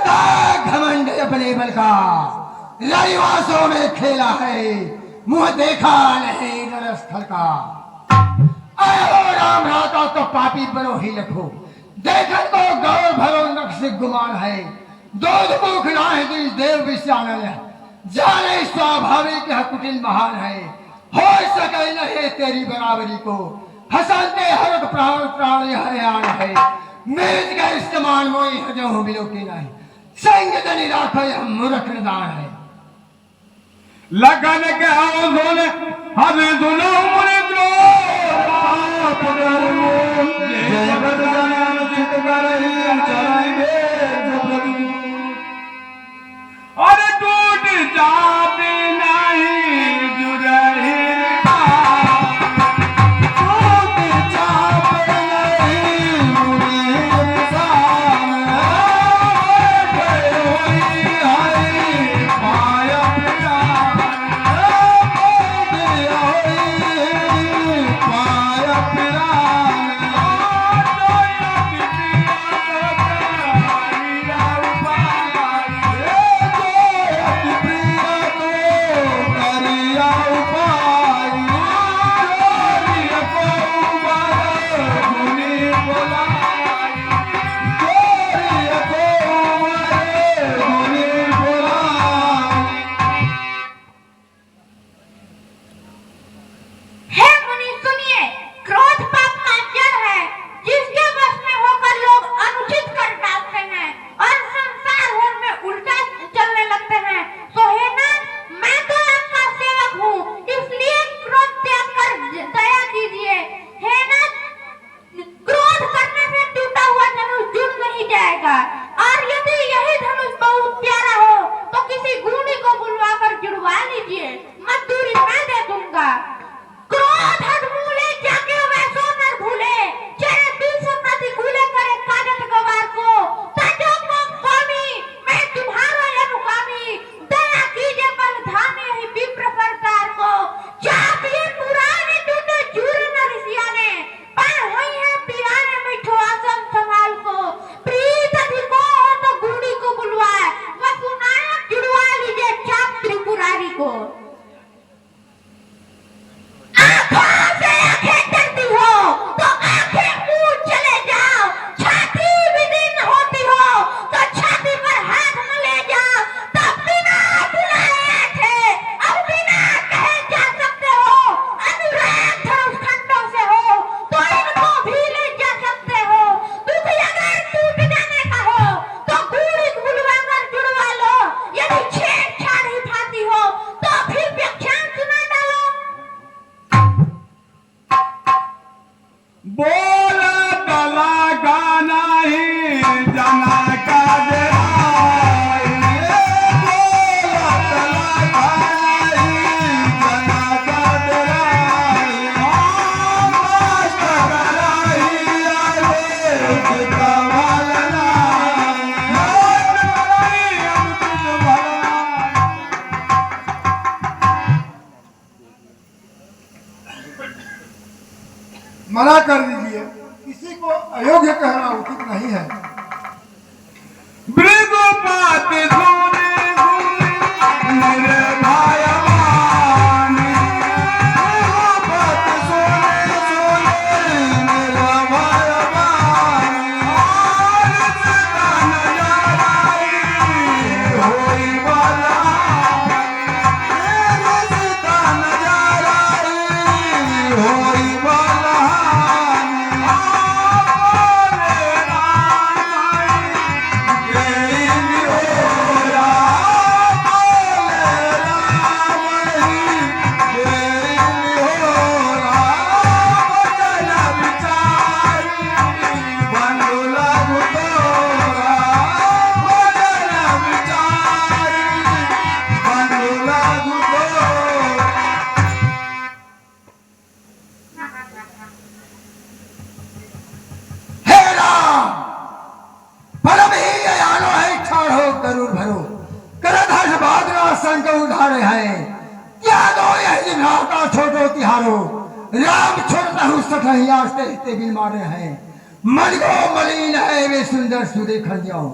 करता घमंड अपने बल का, रविवासों में खेला है, मुंह देखा नहीं रणस्थल का। आयो राम राता तो पापी बनो ही लखो, देखन को गौर भरो नक्श गुमान है। दूध मुख नाहि दिल देव विश्वानल, जाने स्वाभाविक है कुटिल महान है। हो सके नहीं तेरी बराबरी को, हसनते हरक प्राण प्राण हरियाण है। मेज का इस्तेमाल मोई हजो मिलो की नहीं, संग दनी राखो यह मूर्ख निदान है। लगन के अवसर हमें सुनो मुनि द्रोह जगत जनन चित करहि चरण में और टूट जाते नहीं जुरहि मना कर दीजिए, किसी को अयोग्य कहना उचित नहीं है। भृगुपात सुने मेरे भाई छोटो तिहारो राम छोड़ता हूँ सठहिया से बिल मारे हैं। मन को मलिन है वे सुंदर सुदेख जाओ,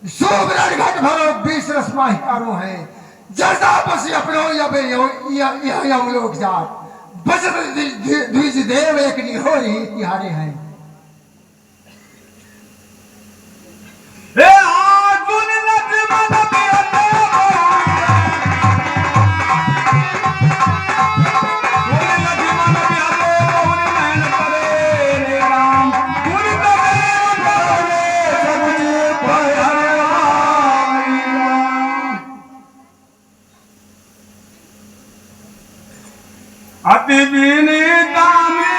सुब्रत घट भरो 20 रस्मा हिकारो है जैसा पसी अपनो यम लोग जात बचत द्विज देव एक निहोरी तिहारे हैं हे आजुन लक्ष्मण प्रियते बोले लक्ष्मण प्रियते बहुरी नयन करे रे राम गुरु करे बोले सब जी हरे राम अति विनीता में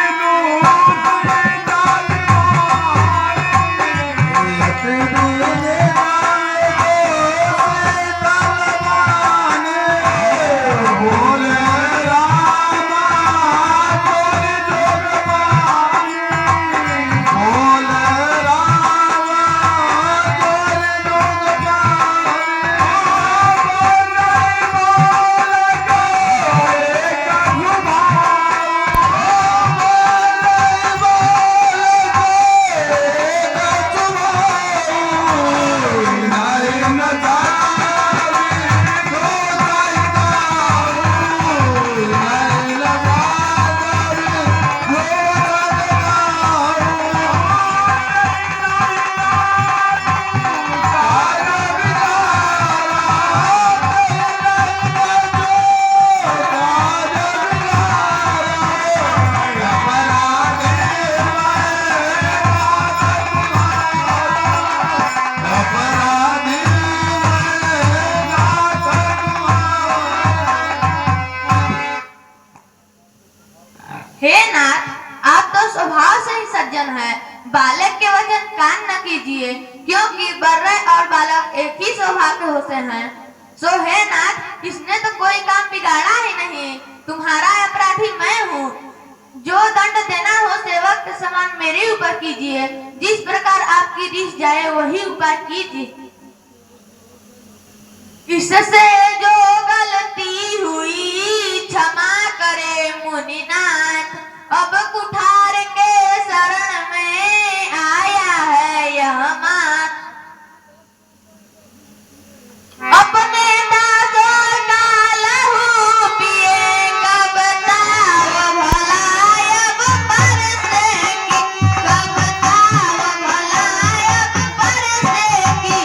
हे नाथ, आप तो स्वभाव से ही सज्जन हैं। बालक के वचन कान न कीजिए, क्योंकि बर्रे और बालक एक ही स्वभाव के होते हैं। सो हे नाथ, इसने तो कोई काम बिगाड़ा ही नहीं। तुम्हारा अपराधी मैं हूँ। जो दंड देना हो सेवक के समान मेरे ऊपर कीजिए। जिस प्रकार आपकी रीस जाए वही उपाय कीजिए। इससे जो गलती हुई क्षमा करे मुनिनाथ। अब कुठार के शरण में आया है यह मात। अपने दासों का लहू पिए कब ताव भला अब परसेगी। कब ताव भला अब परसेगी।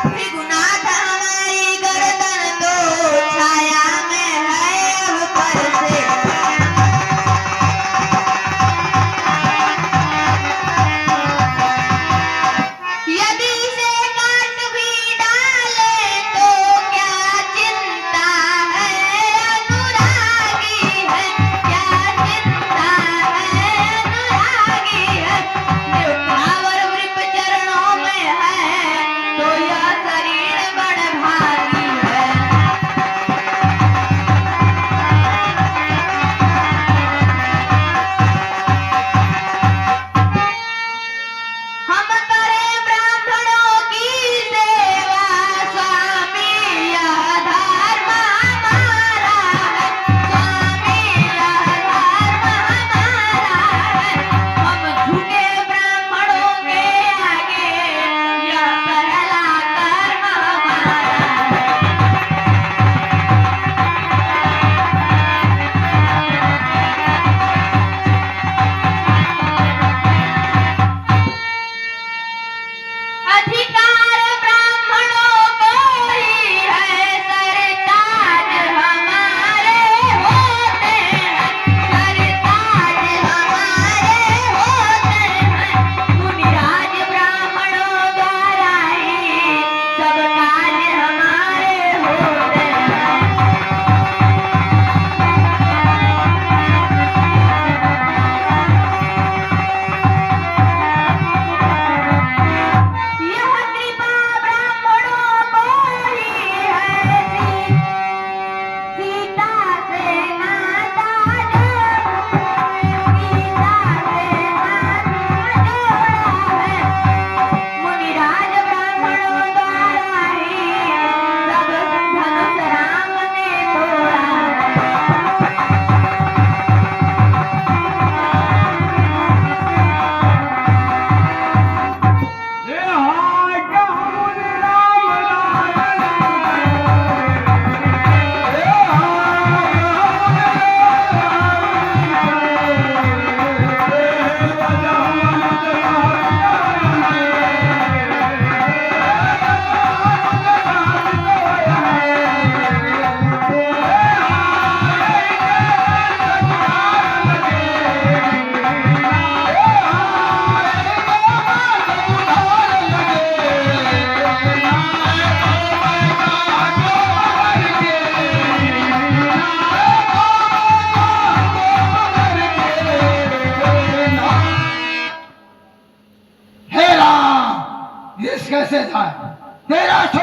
भृगुनाथ हमारी गर्दन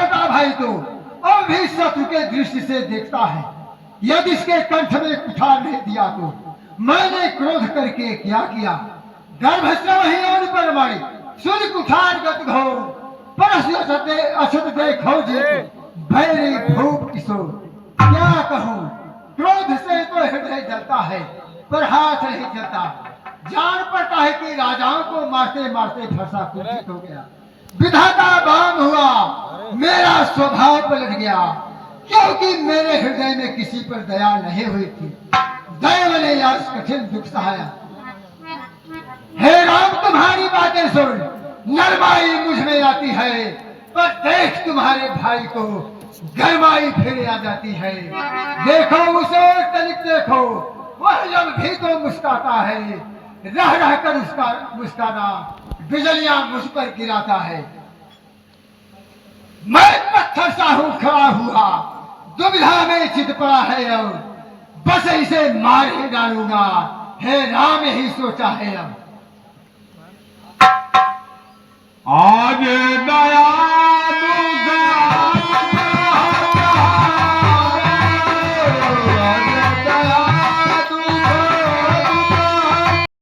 छोटा भाई तो अब भी शत्रु के दृष्टि से देखता है। यदि इसके कंठ में कुठार नहीं दिया तो मैंने क्रोध करके क्या किया। गर्भस्राव ही और पर मारी सुन कुठार गत घोर परस अछत देखो जे भैरी भूप किशोर। क्या कहूँ, क्रोध से तो हृदय जलता है पर हाथ नहीं चलता। जान पड़ता है कि राजाओं को मारते मारते फंसा कुंठित हो गया। विधाता बाम हुआ, मेरा स्वभाव पलट गया, क्योंकि मेरे हृदय में किसी पर दया नहीं हुई थी। दैव ने आज कठिन दुख सहाया। हे राम, तुम्हारी बातें सुन नरमाई मुझ में आती है, पर देख तुम्हारे भाई को गरमाई फिर आ जाती है। देखो उसे तनिक देखो, वह जब भी तो मुस्काता है, रह रह कर उसका मुस्काना बिजलियां मुझ पर गिराता है। मैं पत्थर सा हूं खड़ा हुआ, दुविधा में चित पड़ा है अब, बस इसे मार ही डालूंगा। हे राम, यही सोचा है अब।